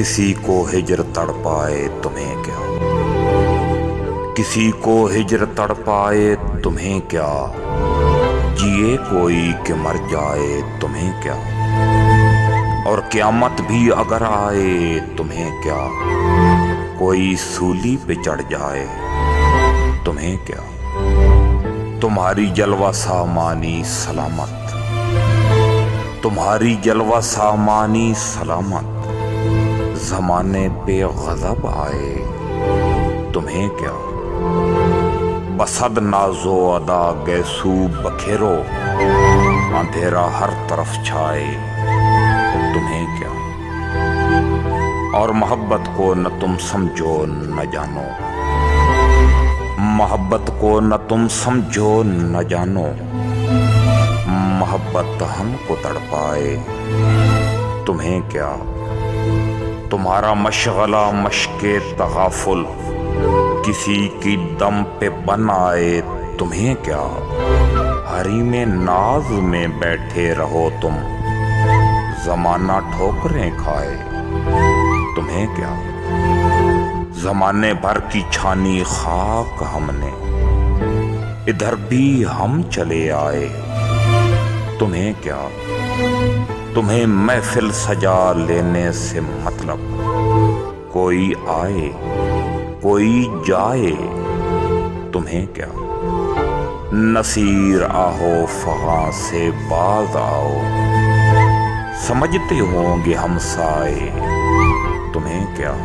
किसी को हिज्र तड़पाए तुम्हें क्या, किसी को हिज्र तड़पाए तुम्हें क्या, जिए कोई कि मर जाए तुम्हें क्या, और क़यामत भी अगर आए तुम्हें क्या, कोई सूली पे चढ़ जाए तुम्हें क्या। तुम्हारी जलवा सामानी सलामत, तुम्हारी जलवा सामानी सलामत, ज़माने पे गज़ब आए तुम्हें क्या। बसद नाजो अदा गैसू बखेरो, अंधेरा हर तरफ छाए तुम्हें क्या। और मोहब्बत को न तुम समझो न जानो, मोहब्बत को न तुम समझो न जानो, मोहब्बत हमको तड़पाए तुम्हें क्या। तुम्हारा मशगला मशके तगाफुल, किसी की दम पे बन आए तुम्हें क्या। हरीमे नाज में बैठे रहो तुम, जमाना ठोकरें खाए तुम्हें क्या। जमाने भर की छानी खाक हमने, इधर भी हम चले आए तुम्हें क्या। तुम्हें महफिल सजा लेने से मतलब, कोई आए कोई जाए तुम्हें क्या। नसीर आहो फगा से बाज आओ, समझते होंगे हम साए तुम्हें क्या।